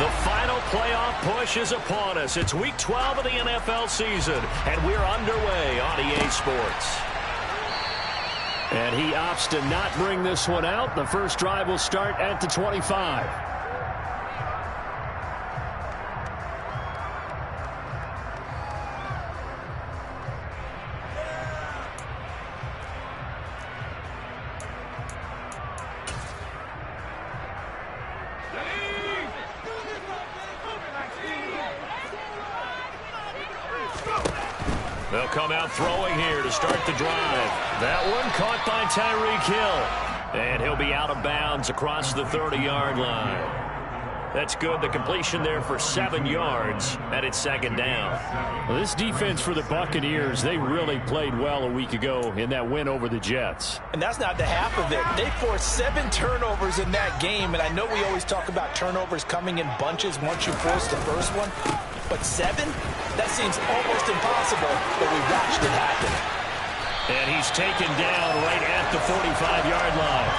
The final playoff push is upon us. It's Week 12 of the NFL season, and we're underway on EA Sports. And he opts to not bring this one out. The first drive will start at the 25. They'll come out throwing here to start the drive. That one caught by Tyreek Hill. And he'll be out of bounds across the 30-yard line. That's good. The completion there for 7 yards, and it's second down. Well, this defense for the Buccaneers, they really played well a week ago in that win over the Jets. And that's not the half of it. They forced 7 turnovers in that game, and I know we always talk about turnovers coming in bunches once you force the first one. But 7? That seems almost impossible, but we watched it happen. And he's taken down right at the 45-yard line.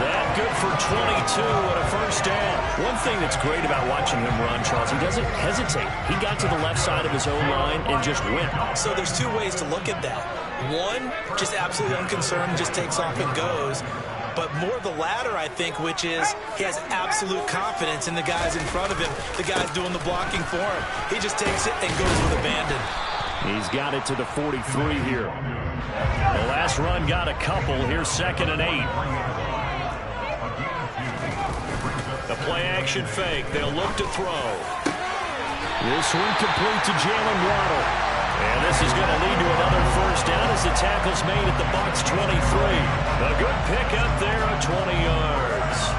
That good for 22 and a first down. One thing that's great about watching him run, Charles, he doesn't hesitate. He got to the left side of his own line and just went. So there's 2 ways to look at that. One, just absolutely unconcerned, just takes off and goes. But more the latter, I think, which is he has absolute confidence in the guys in front of him, the guys doing the blocking for him. He just takes it and goes with abandon. He's got it to the 43 here. The last run got a couple. Here's 2nd and 8. The play-action fake. They'll look to throw. This one complete to Jalen Waddle. And this is going to lead to another first down as the tackle's made at the Bucs 23. A good pickup there of 20 yards.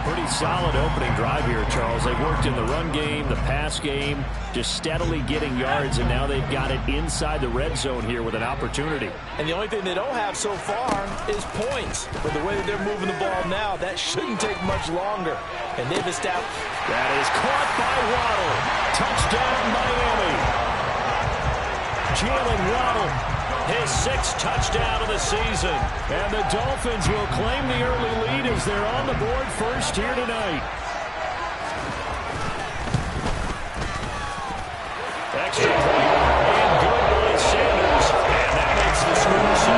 Pretty solid opening drive here, Charles. They've worked in the run game, the pass game, just steadily getting yards, and now they've got it inside the red zone here with an opportunity. And the only thing they don't have so far is points. But the way that they're moving the ball now, that shouldn't take much longer. And they've established. That is caught by Waddle. Touchdown, Miami. Jalen Waddle, his 6th touchdown of the season. And the Dolphins will claim the early lead as they're on the board first here tonight. Extra point and good by Sanders. And that makes the score 7-0.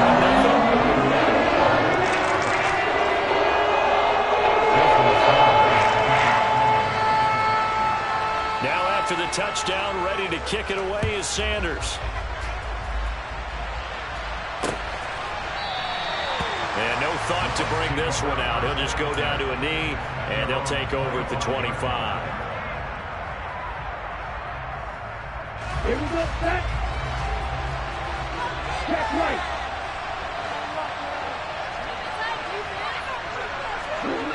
Now after the touchdown, ready to kick it away is Sanders. And no thought to bring this one out. He'll just go down to a knee, and they'll take over at the 25. Here we go, back. Check right.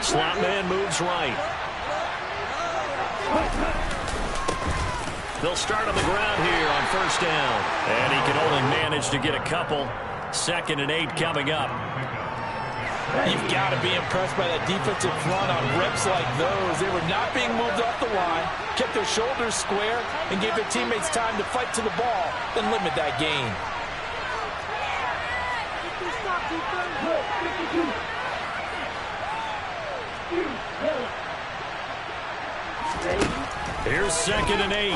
Slot man moves right. They'll start on the ground here on first down. And he can only manage to get a couple. 2nd and 8 coming up. You've got to be impressed by that defensive front on reps like those. They were not being moved off the line, kept their shoulders square, and gave their teammates time to fight to the ball and limit that gain. Here's 2nd and 8.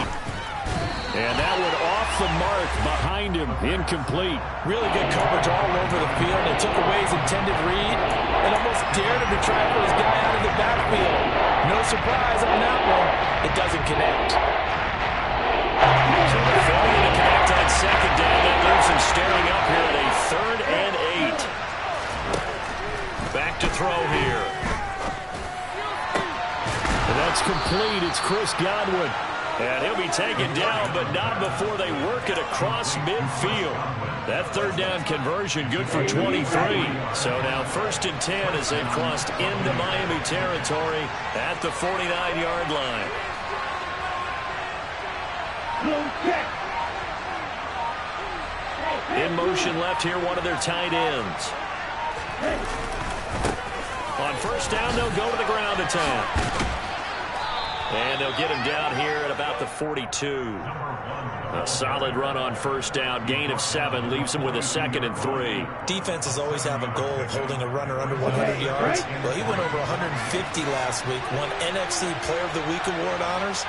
And that one off the mark behind him, incomplete. Really good coverage all over the field. They took away his intended read and almost dared him to try to put his guy out of the backfield. No surprise on that one. It doesn't connect. So they're failing to connect on 2nd down. That leaves him staring up here at a 3rd and 8. Back to throw here. And that's complete. It's Chris Godwin. And he'll be taken down, but not before they work it across midfield. That 3rd down conversion good for 23. So now 1st and 10 as they've crossed into Miami territory at the 49-yard line. In motion left here, one of their tight ends. On first down, they'll go to the ground attack. And they'll get him down here at about the 42. A solid run on first down. Gain of 7 leaves him with a 2nd and 3. Defenses always have a goal of holding a runner under 100 yards. Well, he went over 150 last week, won NFC Player of the Week award honors.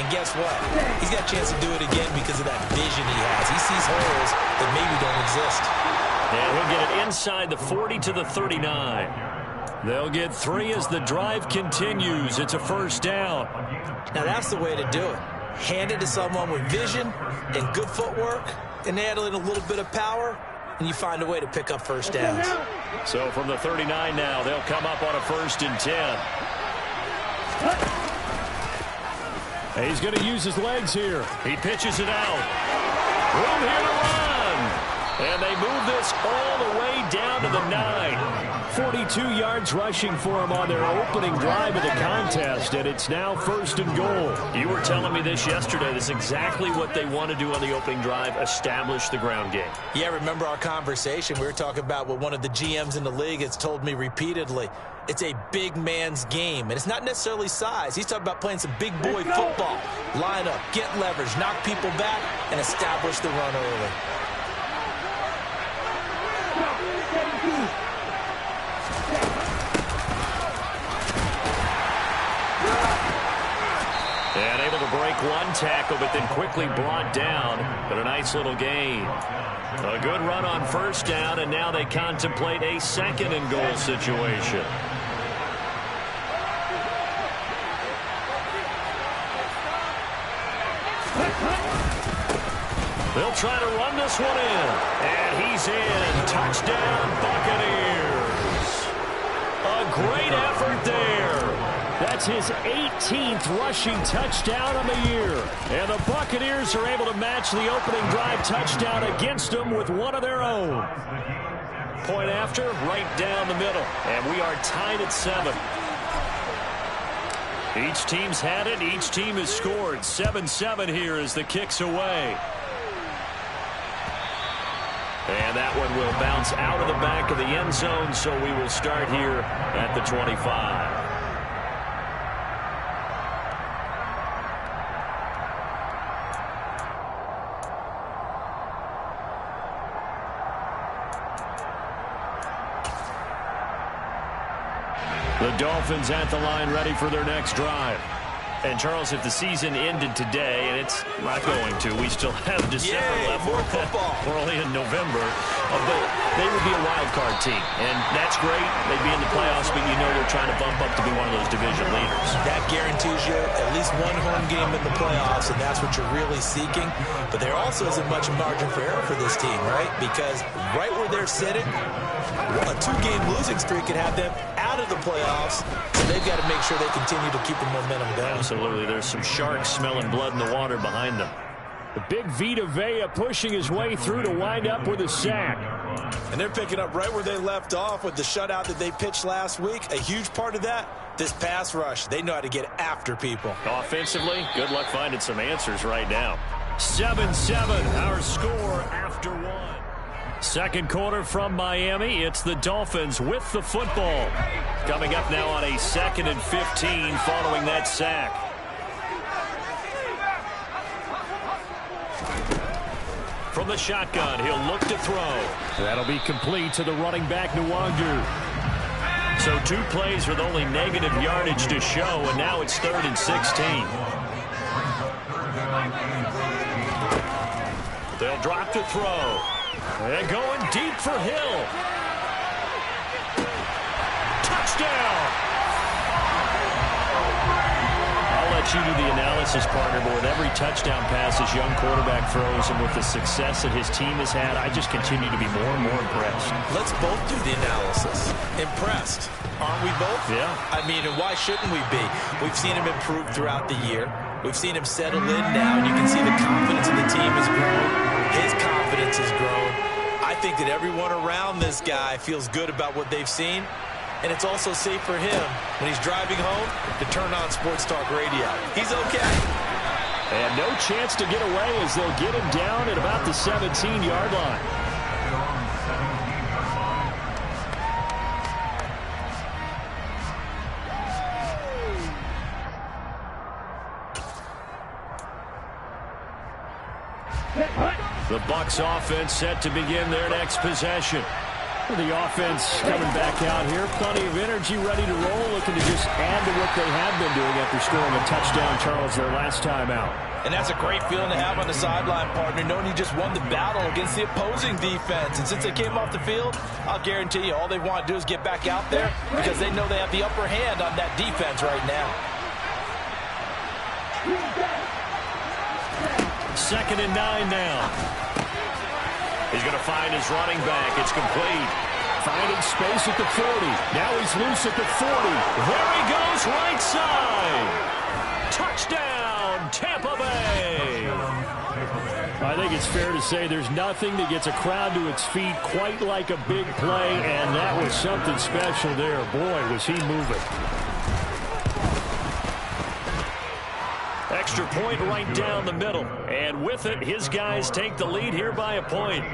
And guess what? He's got a chance to do it again because of that vision he has. He sees holes that maybe don't exist. And he'll get it inside the 40 to the 39. They'll get 3 as the drive continues. It's a first down. Now that's the way to do it. Hand it to someone with vision and good footwork, and add in a little bit of power, and you find a way to pick up first downs. So from the 39 now, they'll come up on a 1st and 10. He's going to use his legs here. He pitches it out. Room here to run. And they move this all the way down to the 9. 42 yards rushing for him on their opening drive of the contest, and it's now 1st and goal. You were telling me this yesterday. This is exactly what they want to do on the opening drive, establish the ground game. Yeah, remember our conversation? We were talking about what one of the GMs in the league has told me repeatedly. It's a big man's game, and it's not necessarily size. He's talking about playing some big boy football. Line up, get leverage, knock people back, and establish the run early. And able to break one tackle, but then quickly brought down. But a nice little gain. A good run on first down, and now they contemplate a 2nd and goal situation. They'll try to run this one in. And he's in. Touchdown, Buccaneers. A great effort there. That's his 18th rushing touchdown on the year. And the Buccaneers are able to match the opening drive touchdown against them with one of their own. Point after, right down the middle. And we are tied at 7. Each team's had it. Each team has scored. 7-7 here as the kick's away. And that one will bounce out of the back of the end zone, so we will start here at the 25. The Dolphins at the line, ready for their next drive. And, Charles, if the season ended today, and it's not going to, we still have December left. More football. We're only in November. But they would be a wild card team. And that's great. They'd be in the playoffs, but you know they're trying to bump up to be one of those division leaders. That guarantees you at least one home game in the playoffs, and that's what you're really seeking. But there also isn't much margin for error for this team, right? Because right where they're sitting, a 2-game losing streak could have them out of the playoffs. So they've got to make sure they continue to keep the momentum going. Absolutely. There's some sharks smelling blood in the water behind them. The big Vita Vea pushing his way through to wind up with a sack. And they're picking up right where they left off with the shutout that they pitched last week. A huge part of that, this pass rush. They know how to get after people. Offensively, good luck finding some answers right now. 7-7, our score after 1. Second quarter from Miami. It's the Dolphins with the football. Coming up now on a 2nd and 15 following that sack. From the shotgun, he'll look to throw. That'll be complete to the running back, Nwangu. So 2 plays with only negative yardage to show, and now it's 3rd and 16. They'll drop to throw. And going deep for Hill. Touchdown! I'll let you do the analysis, partner, but with every touchdown pass this young quarterback throws and with the success that his team has had, I just continue to be more and more impressed. Let's both do the analysis. Impressed. Aren't we both? Yeah. I mean, and why shouldn't we be? We've seen him improve throughout the year. We've seen him settle in now, and you can see the confidence of the team has grown. His confidence has grown. I think that everyone around this guy feels good about what they've seen, and it's also safe for him when he's driving home to turn on Sports Talk Radio. He's okay. And no chance to get away as they'll get him down at about the 17-yard line. The Bucs offense set to begin their next possession. The offense coming back out here. Plenty of energy, ready to roll, looking to just add to what they have been doing after scoring a touchdown, Charles, their last time out. And that's a great feeling to have on the sideline, partner, knowing you just won the battle against the opposing defense. And since they came off the field, I'll guarantee you all they want to do is get back out there because they know they have the upper hand on that defense right now. 2nd and 9 now. He's going to find his running back. It's complete. Finding space at the 40. Now he's loose at the 40. There he goes, right side. Touchdown, Tampa Bay. I think it's fair to say there's nothing that gets a crowd to its feet quite like a big play, and that was something special there. Boy, was he moving. Extra point right down the middle. And with it, his guys take the lead here by a point.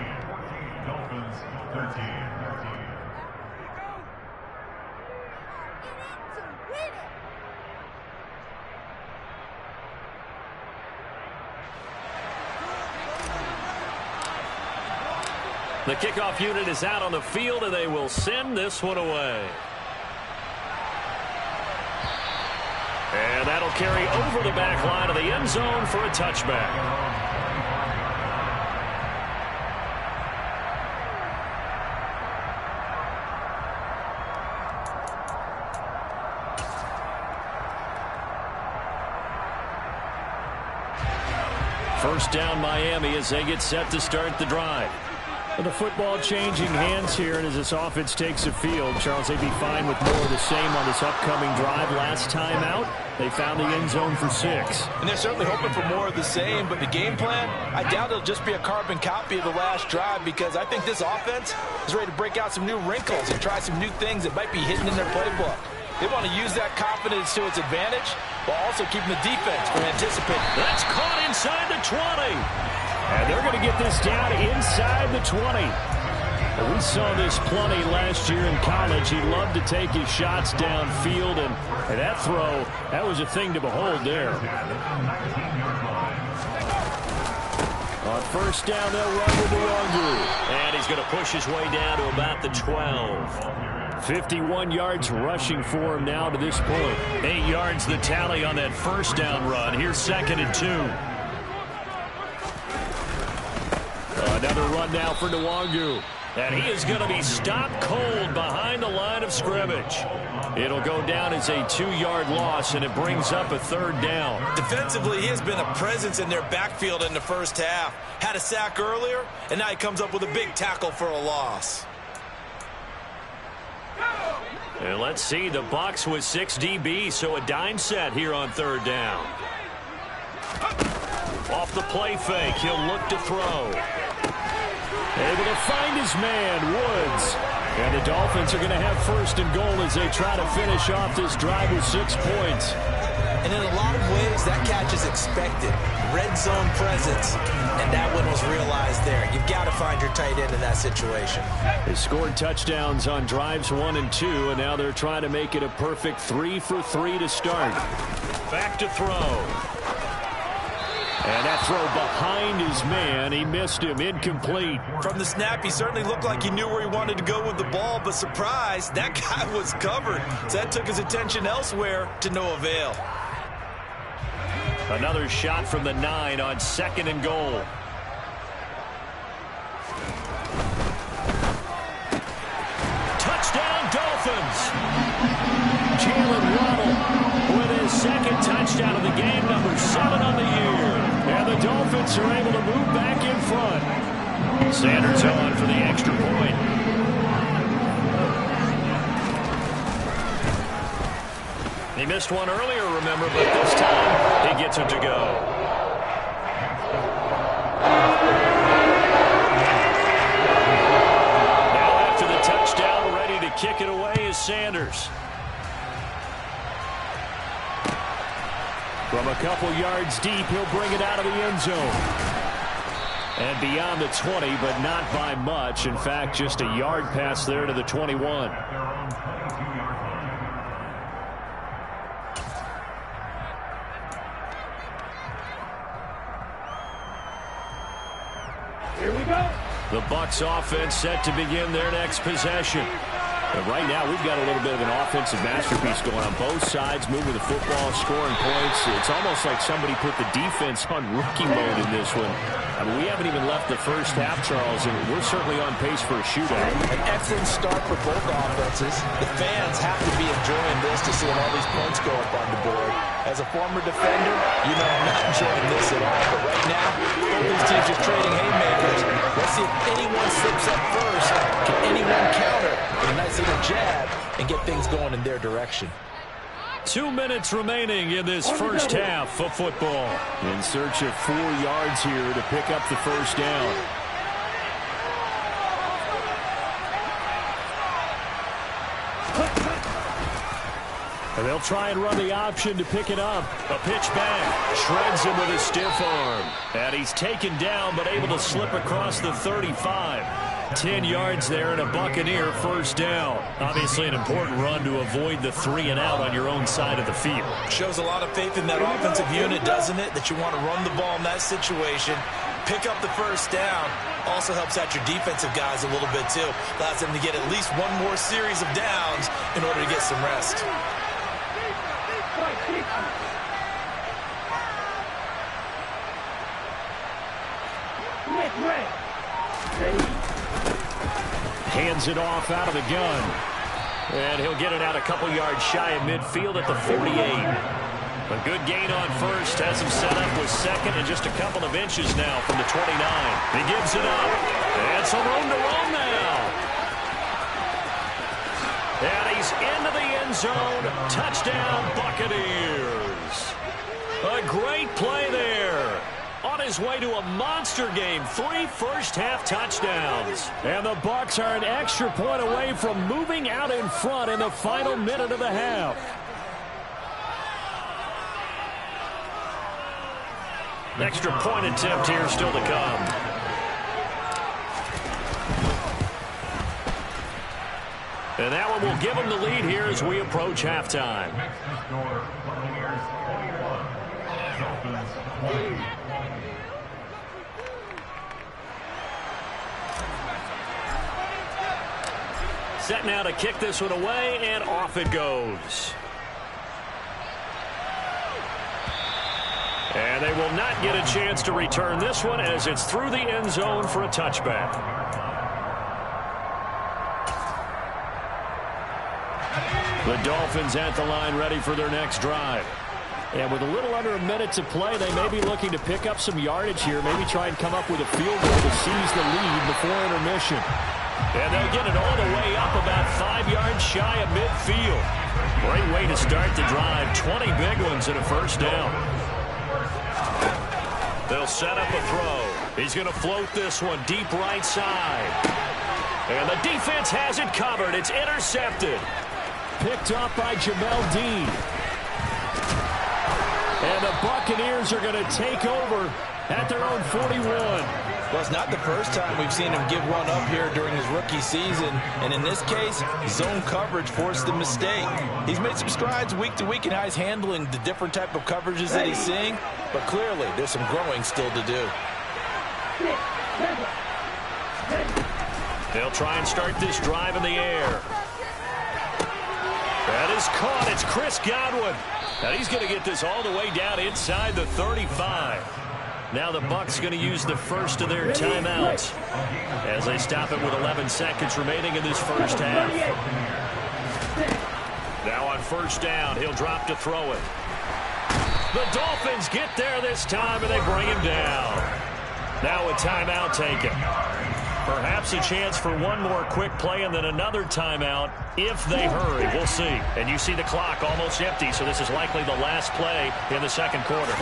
Dolphins 13. The kickoff unit is out on the field, and they will send this one away. And that'll carry over the back line of the end zone for a touchback. First down Miami as they get set to start the drive. The football changing hands here, and as this offense takes the field, Charles, they'd be fine with more of the same on this upcoming drive. Last time out, they found the end zone for 6. And they're certainly hoping for more of the same, but the game plan, I doubt it'll just be a carbon copy of the last drive because I think this offense is ready to break out some new wrinkles and try some new things that might be hidden in their playbook. They want to use that confidence to its advantage, while also keeping the defense from anticipating. That's caught inside the 20. And they're going to get this down inside the 20. We saw this plenty last year in college. He loved to take his shots downfield, and that throw, that was a thing to behold there. On first down, they'll run with Nwangwu. And he's going to push his way down to about the 12. 51 yards rushing for him now to this point. 8 yards the tally on that first down run. Here's 2nd and 2. Another run now for Nwangwu. And he is going to be stopped cold behind the line of scrimmage. It'll go down as a 2-yard loss, and it brings up a 3rd down. Defensively, he has been a presence in their backfield in the first half. Had a sack earlier, and now he comes up with a big tackle for a loss. And let's see, the Bucs with 6 DBs, so a dime set here on 3rd down. Off the play fake, he'll look to throw. Able to find his man, Woods. And the Dolphins are going to have 1st and goal as they try to finish off this drive with 6 points. And in a lot of ways, that catch is expected. Red zone presence, and that one was realized there. You've got to find your tight end in that situation. They scored touchdowns on drives 1 and 2, and now they're trying to make it a perfect 3 for 3 to start. Back to throw. And that throw behind his man, he missed him, incomplete. From the snap, he certainly looked like he knew where he wanted to go with the ball, but surprise, that guy was covered. So that took his attention elsewhere to no avail. Another shot from the 9 on 2nd and goal. Touchdown, Dolphins! Jalen Waddle with his 2nd touchdown of the game, number 7 on the year. And the Dolphins are able to move back in front. Sanders on for the extra point. He missed one earlier, remember, but this time he gets it to go. Now after the touchdown, ready to kick it away is Sanders. From a couple yards deep, he'll bring it out of the end zone. And beyond the 20, but not by much. In fact, just a yard pass there to the 21. The Bucs offense set to begin their next possession. But right now, we've got a little bit of an offensive masterpiece going on both sides, moving the football, scoring points. It's almost like somebody put the defense on rookie mode in this one. I mean, we haven't even left the first half, Charles, and we're certainly on pace for a shootout. An excellent start for both offenses. The fans have to be enjoying this to see all these points go up on the board. As a former defender, you know I'm not enjoying this at all. But right now, both these teams just trading haymakers. Let's see if anyone slips up first. Can anyone counter with a nice little jab and get things going in their direction? 2 minutes remaining in this first half of football. In search of 4 yards here to pick up the first down. And they'll try and run the option to pick it up. A pitch back. Shreds him with a stiff arm. And he's taken down but able to slip across the 35. 10 yards there and a Buccaneer first down. Obviously an important run to avoid the 3 and out on your own side of the field. Shows a lot of faith in that offensive unit, doesn't it? That you want to run the ball in that situation. Pick up the first down. Also helps out your defensive guys a little bit too. Allows them to get at least one more series of downs in order to get some rest. Hands it off out of the gun. And he'll get it out a couple yards shy of midfield at the 48. A good gain on first. Has him set up with second and just a couple of inches now from the 29. He gives it up. And some room to roam now. And he's into the end zone. Touchdown, Buccaneers. A great play there. On his way to a monster game, 3 first-half touchdowns. And the Bucs are an extra point away from moving out in front in the final minute of the half. Extra point attempt here still to come. And that one will give them the lead here as we approach halftime. Next to score, Buccaneers 21, Dolphins 20. Set now to kick this one away, and off it goes. And they will not get a chance to return this one as it's through the end zone for a touchback. The Dolphins at the line ready for their next drive. And with a little under a minute to play, they may be looking to pick up some yardage here, maybe try and come up with a field goal to seize the lead before intermission. And they'll get it all the way up about 5 yards shy of midfield. Great way to start the drive. 20 big ones and a first down. They'll set up a throw. He's going to float this one deep right side. And the defense has it covered. It's intercepted. Picked up by Jamel Dean. And the Buccaneers are going to take over at their own 41. Well, it's not the first time we've seen him give one up here during his rookie season. And in this case, zone coverage forced the mistake. He's made some strides week to week in how he's handling the different type of coverages that he's seeing. But clearly, there's some growing still to do. They'll try and start this drive in the air. That is caught. It's Chris Godwin. And he's going to get this all the way down inside the 35. Now the Bucs going to use the first of their timeouts as they stop it with 11 seconds remaining in this first half. Now on first down, he'll drop to throw it. The Dolphins get there this time, and they bring him down. Now a timeout taken. Perhaps a chance for one more quick play and then another timeout if they hurry. We'll see. And you see the clock almost empty, so this is likely the last play in the second quarter.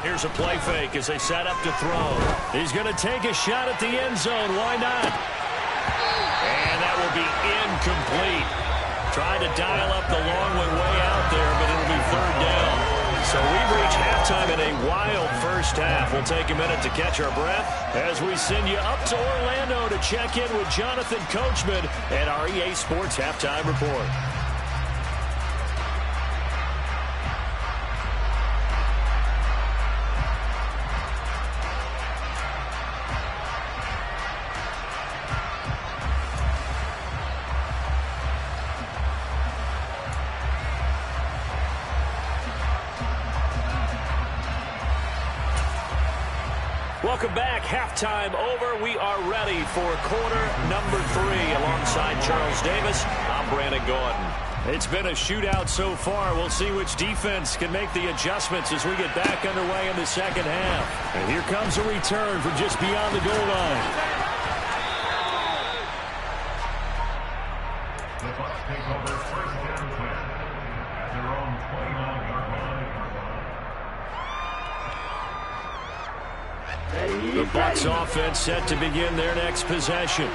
Here's a play fake as they set up to throw. He's going to take a shot at the end zone. Why not? And that will be incomplete. Try to dial up the long one way out there, but it'll be third down. So we've reached halftime in a wild first half. We'll take a minute to catch our breath as we send you up to Orlando to check in with Jonathan Coachman and our EA Sports Halftime Report. Welcome back. Halftime over. We are ready for quarter number 3. Alongside Charles Davis, I'm Brandon Gordon. It's been a shootout so far. We'll see which defense can make the adjustments as we get back underway in the second half. And here comes a return from just beyond the goal line. The Bucs take over first down 10 at their own 29-yard line. The Bucs offense set to begin their next possession.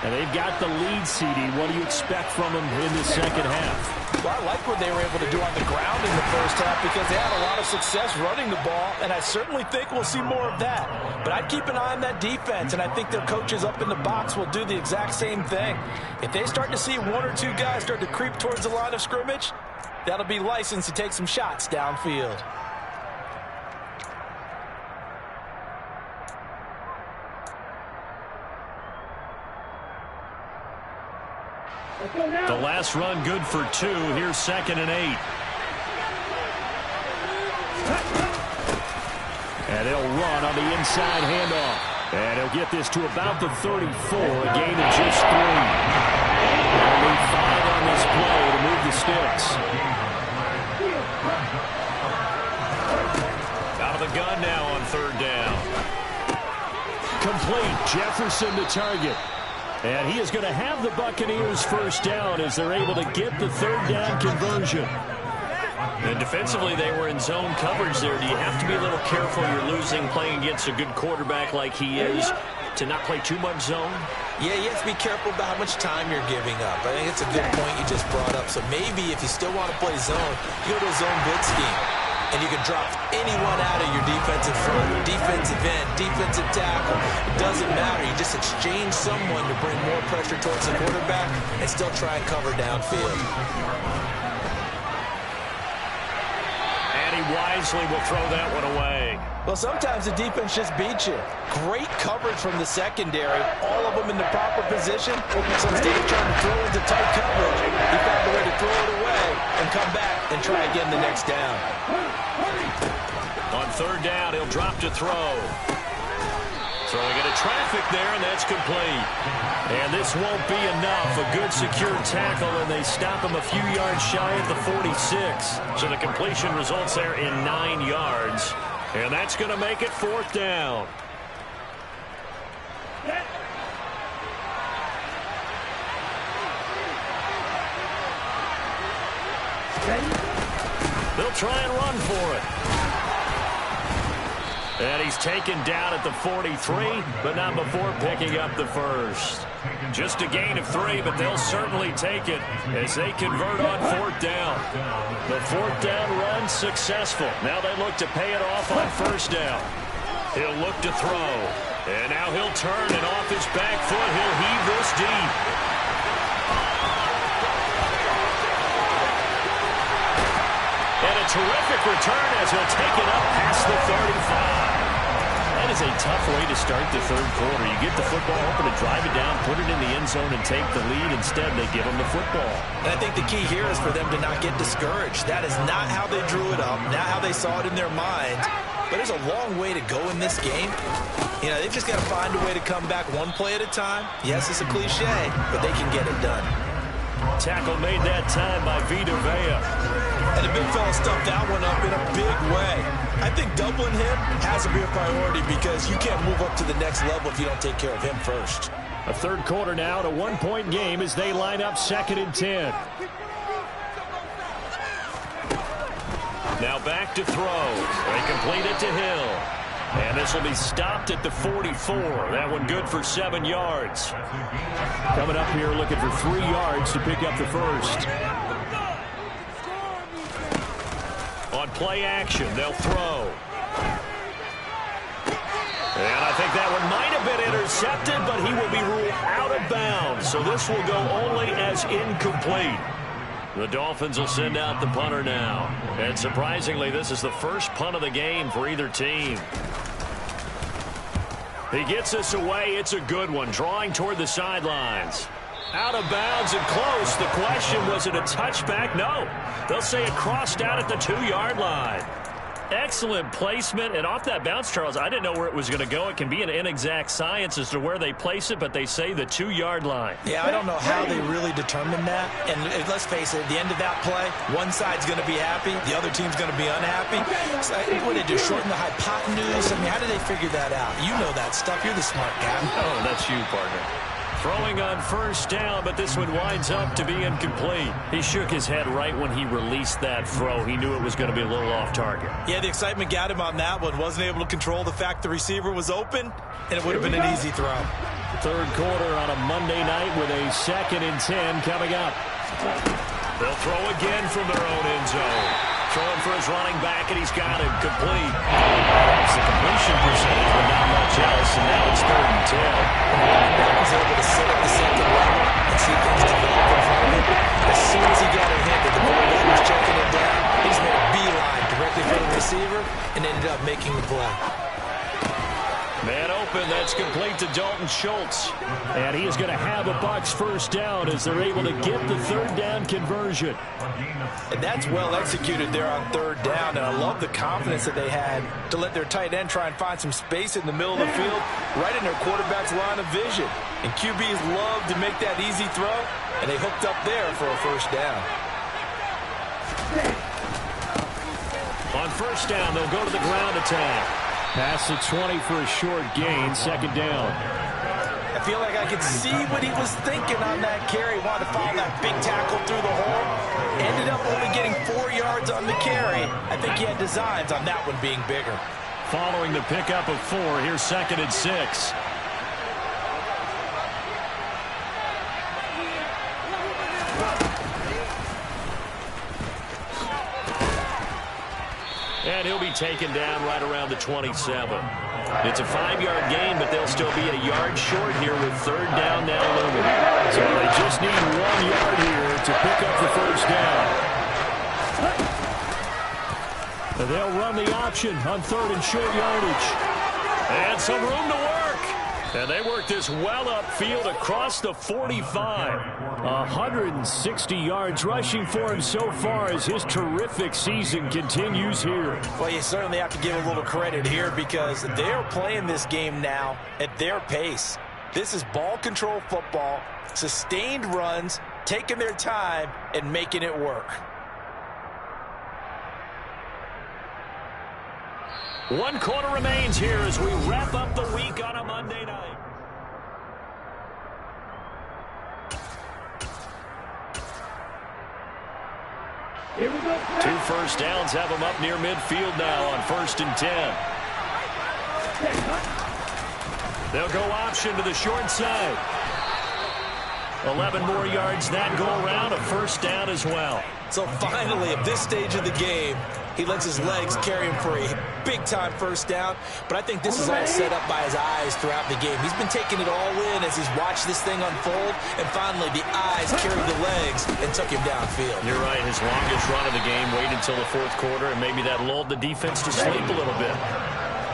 And they've got the lead, CD. What do you expect from them in the second half? Well, I like what they were able to do on the ground in the first half because they had a lot of success running the ball, and I certainly think we'll see more of that. But I'd keep an eye on that defense, and I think their coaches up in the box will do the exact same thing. If they start to see one or two guys start to creep towards the line of scrimmage, that'll be licensed to take some shots downfield. The last run good for 2. Here's 2nd and 8. And he'll run on the inside handoff. And he'll get this to about the 34, a gain of just 3. Only 5 on this play to move the sticks. Out of the gun now on 3rd down. Complete. Jefferson to target. And he is going to have the Buccaneers first down as they're able to get the 3rd down conversion. And defensively, they were in zone coverage there. Do you have to be a little careful? You're losing playing against a good quarterback like he is to not play too much zone? Yeah, you have to be careful about how much time you're giving up. I think it's a good point you just brought up. So maybe if you still want to play zone, you go to a zone blitz scheme. And you can drop anyone out of your defensive front, defensive end, defensive tackle. It doesn't matter. You just exchange someone to bring more pressure towards the quarterback and still try and cover downfield. And he wisely will throw that one away. Well, sometimes the defense just beats you. Great coverage from the secondary. All of them in the proper position. So instead of trying to throw into tight coverage, he found a way to throw it away and come back and try again the next down. On 3rd down, he'll drop to throw. Throwing into traffic there, and that's complete. And this won't be enough. A good secure tackle, and they stop him a few yards shy at the 46. So the completion results there in 9 yards. And that's going to make it 4th down. They'll try and run for it. And he's taken down at the 43, but not before picking up the first. Just a gain of 3, but they'll certainly take it as they convert on 4th down. The 4th down run successful. Now they look to pay it off on 1st down. He'll look to throw. And now he'll turn, and off his back foot, he'll heave this deep. And a terrific return as he'll take it up past the 35. That is a tough way to start the 3rd quarter. You get the football, hoping to drive it down, put it in the end zone, and take the lead. Instead, they give him the football. And I think the key here is for them to not get discouraged. That is not how they drew it up, not how they saw it in their minds. But there's a long way to go in this game. You know, they've just got to find a way to come back one play at a time. Yes, it's a cliche, but they can get it done. Tackle made that time by Vita Vea. And the big fella stuffed that one up in a big way. I think doubling him has to be a priority because you can't move up to the next level if you don't take care of him first. A 3rd quarter now, a 1-point game as they line up 2nd and 10. Now back to throw. They complete it to Hill. And this will be stopped at the 44. That one good for 7 yards. Coming up here looking for 3 yards to pick up the first. On play action, they'll throw. And I think that one might have been intercepted, but he will be ruled out of bounds. So this will go only as incomplete. The Dolphins will send out the punter now. And surprisingly, this is the first punt of the game for either team. He gets this away. It's a good one. Drawing toward the sidelines. Out of bounds and close. The question, was it a touchback? No. They'll say it crossed out at the 2-yard line. Excellent placement, and off that bounce, Charles, I didn't know where it was going to go. It can be an inexact science as to where they place it, but they say the 2-yard line. Yeah, I don't know how they really determined that. And let's face it, at the end of that play, one side's going to be happy, the other team's going to be unhappy. So, what did they do, shorten the hypotenuse? I mean, how did they figure that out? You know that stuff. You're the smart guy. Oh, that's you, partner. Throwing on first down, but this one winds up to be incomplete. He shook his head right when he released that throw. He knew it was going to be a little off target. Yeah, the excitement got him on that one. Wasn't able to control the fact the receiver was open, and it would have been an easy throw. Third quarter on a Monday night with a 2nd and 10 coming up. They'll throw again from their own end zone. Throwing for his running back, and he's got him complete. That's the completion percentage, but not much else, and now it's 3rd and 10. That was able to sit at the second level and see things develop in front of him. As soon as he got a hit that the quarterback was checking it down, he just made a beeline directly for the receiver and ended up making the play. Man open, that's complete to Dalton Schultz. And he is going to have a Bucs first down as they're able to get the 3rd down conversion. And that's well executed there on 3rd down, and I love the confidence that they had to let their tight end try and find some space in the middle of the field, right in their quarterback's line of vision. And QBs love to make that easy throw, and they hooked up there for a first down. On first down, they'll go to the ground attack. Pass the 20 for a short gain, 2nd down. I feel like I could see what he was thinking on that carry. Wanted to follow that big tackle through the hole. Ended up only getting 4 yards on the carry. I think he had designs on that one being bigger. Following the pickup of 4, here's 2nd and 6. And he'll be taken down right around the 27. It's a 5-yard gain, but they'll still be a yard short here with 3rd down now looming. So they just need 1 yard here to pick up the first down. They'll run the option on 3rd and short yardage. And some room to work. And they work this well upfield across the 45. 160 yards rushing for him so far as his terrific season continues here. Well, you certainly have to give a little credit here because they're playing this game now at their pace. This is ball control football, sustained runs, taking their time, and making it work. 1 quarter remains here as we wrap up the week on a Monday night. Here we go. 2 first downs have them up near midfield now on 1st and 10. They'll go option to the short side. 11 more yards that go around, a first down as well. So finally, at this stage of the game, he lets his legs carry him for a big-time first down. But I think this is all set up by his eyes throughout the game. He's been taking it all in as he's watched this thing unfold. And finally, the eyes carried the legs and took him downfield. You're right. His longest run of the game waited until the 4th quarter, and maybe that lulled the defense to sleep a little bit.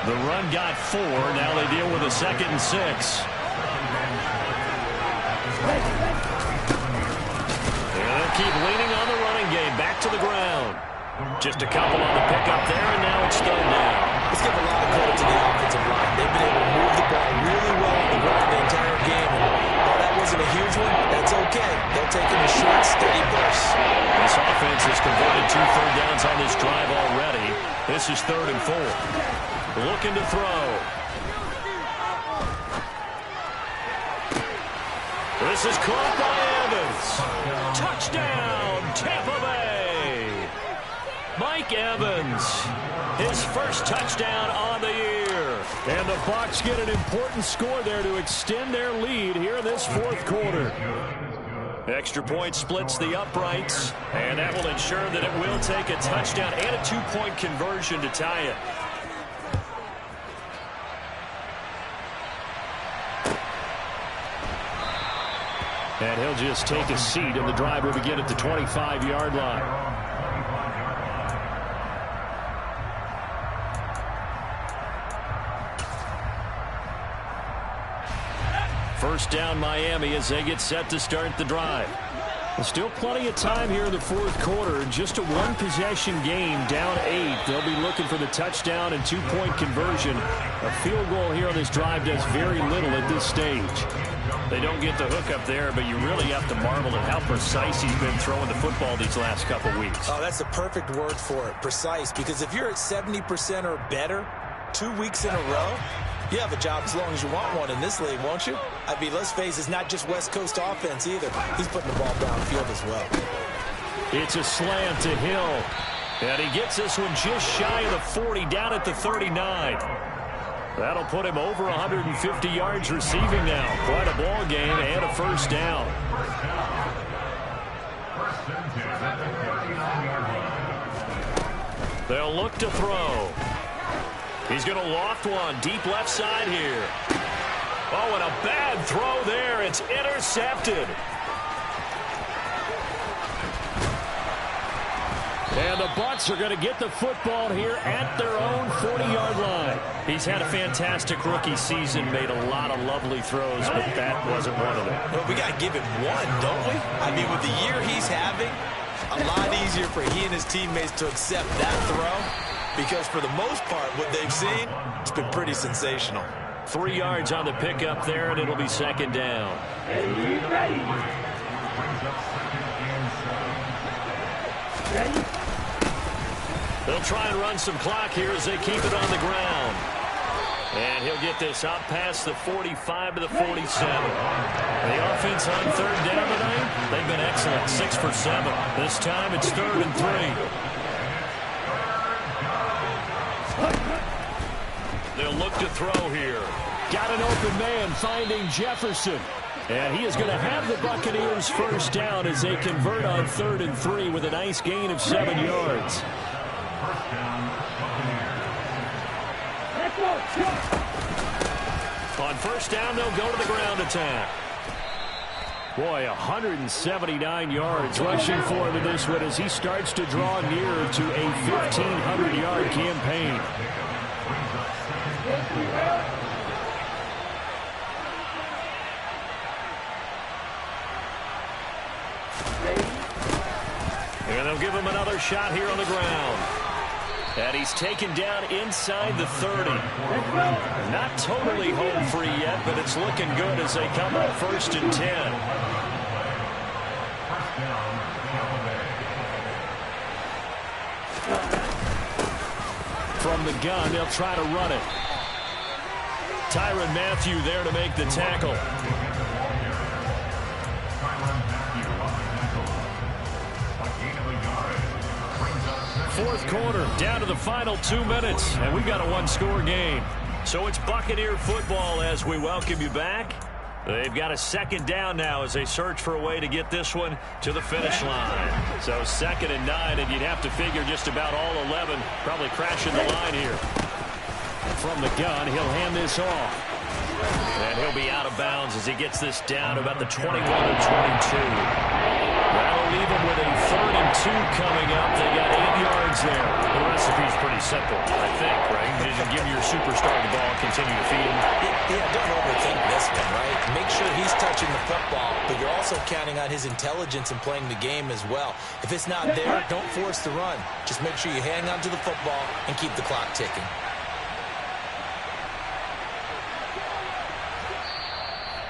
The run got 4. Now they deal with a 2nd and 6. They'll keep leaning on the running game. Back to the ground. Just a couple on the pickup there, and now it's 3rd down. Let's give a lot of credit to the offensive line. They've been able to move the ball really well on the ground the entire game. And while that wasn't a huge one, that's okay. They'll take it in short, steady bursts. This offense has converted 2 third downs on this drive already. This is 3rd and 4. Looking to throw. This is caught by Evans. Touchdown, Tampa Bay. Mike Evans, his first touchdown on the year. And the Bucs get an important score there to extend their lead here in this 4th quarter. Extra point splits the uprights, and that will ensure that it will take a touchdown and a 2-point conversion to tie it. And he'll just take a seat, and the drive will begin at the 25-yard line. First down Miami as they get set to start the drive. Still plenty of time here in the fourth quarter. Just a one-possession game, down 8. They'll be looking for the touchdown and two-point conversion. A field goal here on this drive does very little at this stage. They don't get the hook up there, but you really have to marvel at how precise he's been throwing the football these last couple weeks. Oh, that's the perfect word for it, precise. Because if you're at 70% or better 2 weeks in a row, you have a job as long as you want one in this league, won't you? I mean, let's face it, it's not just West Coast offense either. He's putting the ball downfield as well. It's a slant to Hill. And he gets this one just shy of the 40, down at the 39. That'll put him over 150 yards receiving now. Quite a ball game and a first down. They'll look to throw. He's going to loft one deep left side here. Oh, and a bad throw there. It's intercepted. And the Bucs are going to get the football here at their own 40-yard line. He's had a fantastic rookie season, made a lot of lovely throws, but that wasn't one of them. Well, we got to give him one, don't we? I mean, with the year he's having, a lot easier for he and his teammates to accept that throw. Because for the most part, what they've seen, it's been pretty sensational. 3 yards on the pickup there, and it'll be second down. They'll try and run some clock here as they keep it on the ground. And he'll get this out past the 45 to the 47. The offense on third down tonight, they've been excellent, 6 for 7. This time it's 3rd and 3. They'll look to throw here. Got an open man finding Jefferson. And he is going to have the Buccaneers first down as they convert on 3rd and 3 with a nice gain of 7 yards. On first down, they'll go to the ground attack. Boy, 179 yards rushing for him in this one as he starts to draw nearer to a 1,500-yard campaign. And they'll give him another shot here on the ground. And he's taken down inside the 30. Not totally home free yet, but it's looking good as they come up 1st and 10. From the gun, they'll try to run it. Tyrann Mathieu there to make the tackle. Fourth quarter, down to the final 2 minutes, and we've got a one-score game. So it's Buccaneer football as we welcome you back. They've got a second down now as they search for a way to get this one to the finish line. So 2nd and 9, and you'd have to figure just about all 11 probably crashing the line here. From the gun, he'll hand this off. And he'll be out of bounds as he gets this down about the 21 or 22. That'll leave him with a 3rd and 2 coming up. They got 8 yards there. The recipe's pretty simple, I think, right? You just give your superstar the ball, continue to feed him. Yeah, don't overthink this one, right? Make sure he's touching the football, but you're also counting on his intelligence in playing the game as well. If it's not there, don't force the run. Just make sure you hang on to the football and keep the clock ticking.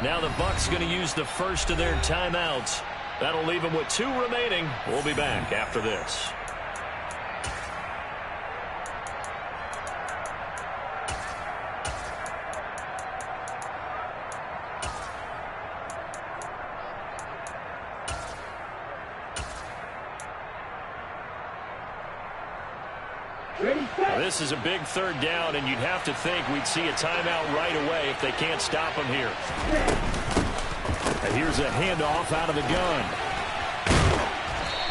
Now the Bucs going to use the first of their timeouts. That'll leave them with 2 remaining. We'll be back after this. This is a big 3rd down, and you'd have to think we'd see a timeout right away if they can't stop them here. And here's a handoff out of the gun.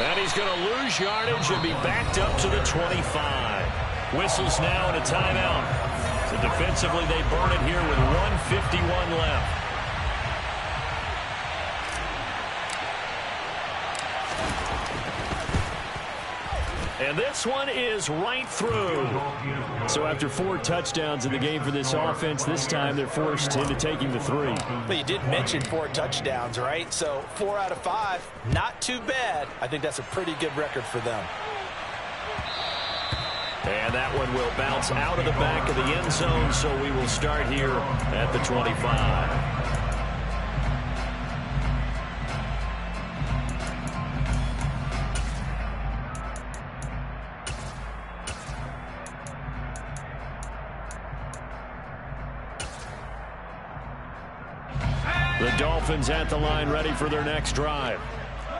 And he's going to lose yardage and be backed up to the 25. Whistles now and a timeout. So defensively, they burn it here with 1:51 left. And this one is right through. So after 4 touchdowns in the game for this offense, this time they're forced into taking the 3. But you did mention 4 touchdowns, right? So 4 out of 5, not too bad. I think that's a pretty good record for them. And that one will bounce out of the back of the end zone, so we will start here at the 25. The Dolphins at the line, ready for their next drive.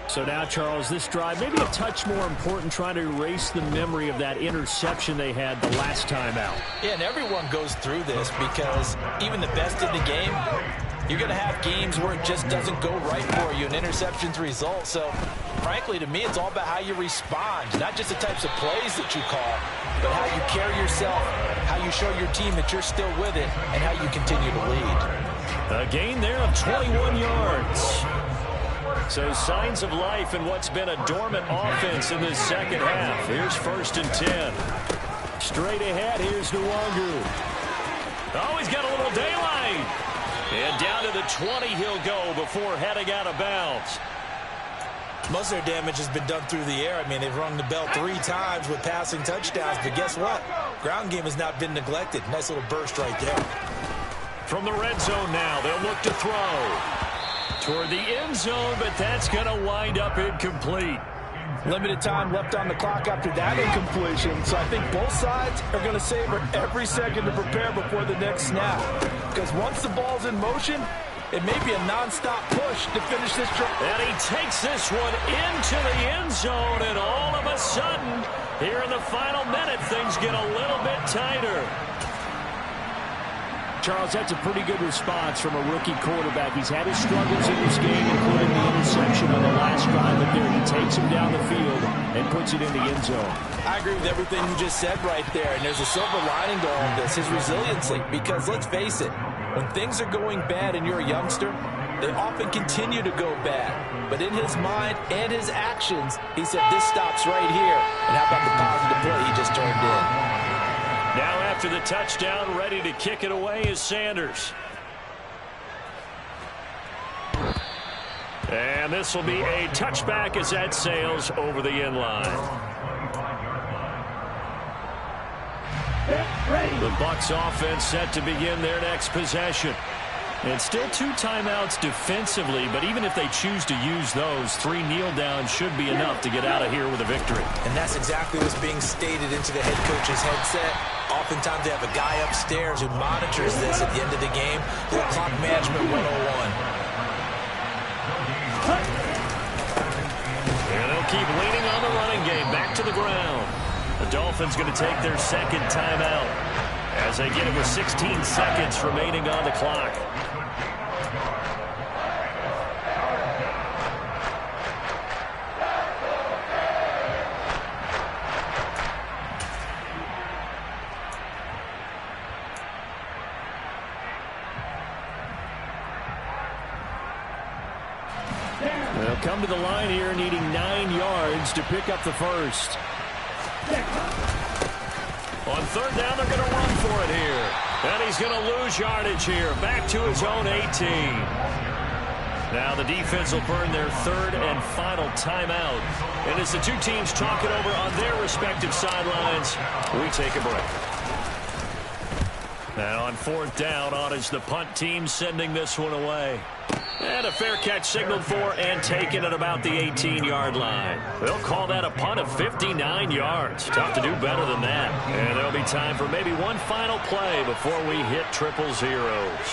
So now, Charles, this drive maybe a touch more important, trying to erase the memory of that interception they had the last time out. Yeah, and everyone goes through this because even the best in the game, you're going to have games where it just doesn't go right for you, and interceptions result. So, frankly, to me, it's all about how you respond, not just the types of plays that you call, but how you carry yourself, how you show your team that you're still with it, and how you continue to lead. A gain there of 21 yards. So signs of life in what's been a dormant offense in this second half. Here's 1st and 10. Straight ahead, here's Nwangu. Oh, he's got a little daylight. And down to the 20 he'll go before heading out of bounds. Most of their damage has been done through the air. I mean, they've rung the bell 3 times with passing touchdowns, but guess what? Ground game has not been neglected. Nice little burst right there. From the red zone now, they'll look to throw toward the end zone, but that's going to wind up incomplete. Limited time left on the clock after that incompletion, so I think both sides are going to savor every second to prepare before the next snap. Because once the ball's in motion, it may be a nonstop push to finish this drive. And he takes this one into the end zone, and all of a sudden, here in the final minute, things get a little bit tighter. Charles, that's a pretty good response from a rookie quarterback. He's had his struggles in this game, including the interception on the last drive, but there he takes him down the field and puts it in the end zone. I agree with everything you just said right there, and there's a silver lining to all of this, his resiliency, because let's face it, when things are going bad and you're a youngster, they often continue to go bad. But in his mind and his actions, he said, this stops right here. And how about the positive play he just turned in? Now after the touchdown, ready to kick it away is Sanders. And this will be a touchback as that sails over the end line. The Bucs offense set to begin their next possession. And still 2 timeouts defensively, but even if they choose to use those, 3 kneel downs should be enough to get out of here with a victory. And that's exactly what's being stated into the head coach's headset. Oftentimes they have a guy upstairs who monitors this at the end of the game. The clock management 101. And they'll keep leaning on the running game. Back to the ground. The Dolphins going to take their second timeout as they get it with 16 seconds remaining on the clock. They'll come to the line here needing 9 yards to pick up the first. On 3rd down, they're going to run for it here. And he's going to lose yardage here. Back to his own 18. Now the defense will burn their 3rd and final timeout. And as the 2 teams talk it over on their respective sidelines, we take a break. Now on 4th down, on is the punt team sending this one away. And a fair catch signaled for and taken at about the 18-yard line. They'll call that a punt of 59 yards. Tough to do better than that. And there'll be time for maybe one final play before we hit triple zeros.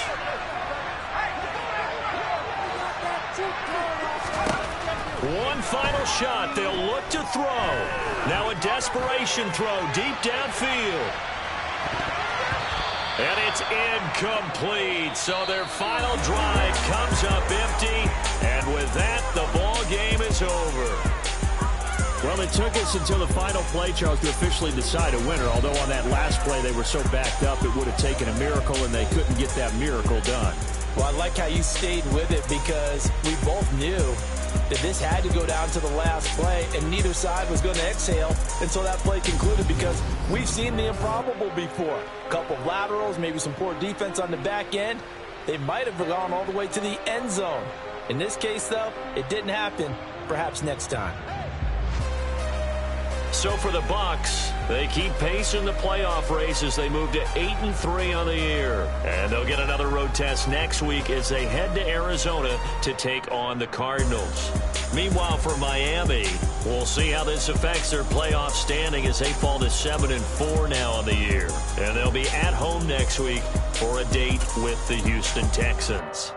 One final shot. They'll look to throw. Now a desperation throw deep downfield. And it's incomplete. So their final drive comes up empty. And with that, the ball game is over. Well, it took us until the final play, Charles, to officially decide a winner. Although on that last play they were so backed up, it would have taken a miracle, and they couldn't get that miracle done. Well, I like how you stayed with it because we both knew that this had to go down to the last play, and neither side was going to exhale until that play concluded, because we've seen the improbable before. A couple of laterals, maybe some poor defense on the back end. They might have gone all the way to the end zone. In this case, though, it didn't happen. Perhaps next time. So for the Bucs, they keep pace in the playoff race as they move to 8-3 on the year. And they'll get another road test next week as they head to Arizona to take on the Cardinals. Meanwhile, for Miami, we'll see how this affects their playoff standing as they fall to 7-4 now on the year. And they'll be at home next week for a date with the Houston Texans.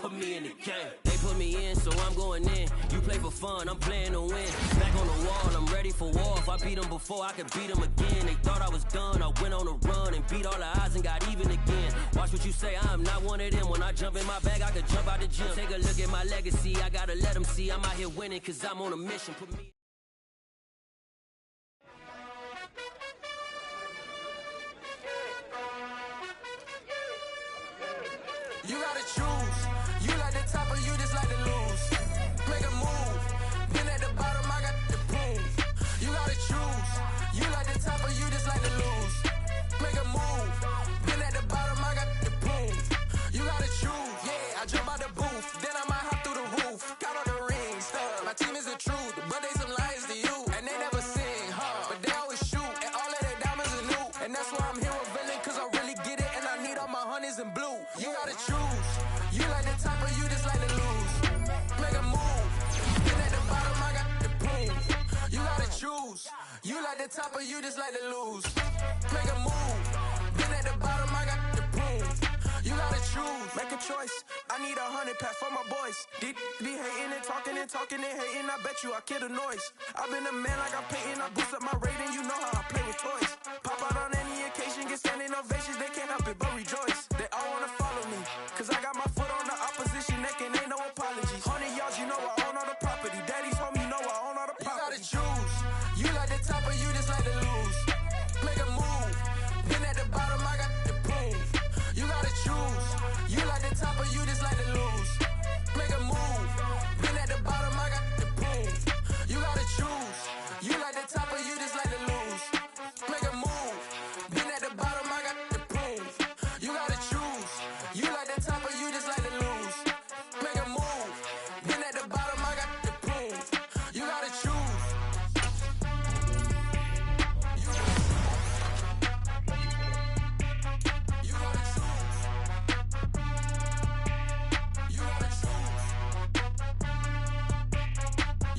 Put me in the game. They put me in, so I'm going in. You play for fun, I'm playing to win. Back on the wall, I'm ready for war. If I beat them before, I could beat them again. They thought I was done, I went on a run and beat all the odds and got even again. Watch what you say, I'm not one of them. When I jump in my bag, I could jump out the gym. Take a look at my legacy, I gotta let them see I'm out here winning, cause I'm on a mission. Put me. You gotta choose. You like the top or you just like to lose. Make a move. Been at the bottom, I got the prove. You gotta choose. You like the top or you just like to lose. Make a move. Been at the bottom, I got the prove. You gotta choose. Yeah, I jump out the booth. Then I might hop through the roof. Count on the rings. My team is the truth, but they some liars to you. And they never sing, but they always shoot. And all of their diamonds are new. And that's why I'm here revealing, cause I really get it. And I need all my honeys in blue. You gotta choose. You like the top or you just like to lose. Make a move. Been at the bottom, I got the prove. You gotta choose. You like the top or you just like to lose. Make a move. Been at the bottom, I got the prove. You gotta choose. Make a choice. I need 100 pack for my boys. Be hating and talking and talking and hating. I bet you I kill the noise. I've been a man like I'm Peyton. I boost up my rating. You know how I play with toys. Pop out on any occasion, get standing ovations. They can't help it but rejoice. They all wanna follow me, cause I got my foot on the opposition neck and ain't no apologies. 100 yards, you know I own all the property. Daddy's home, you know I own all the property. You gotta choose. You like the top or you just like to lose. Make a move. Been at the bottom, I got the prove. You gotta choose. You like the top or you just like to lose.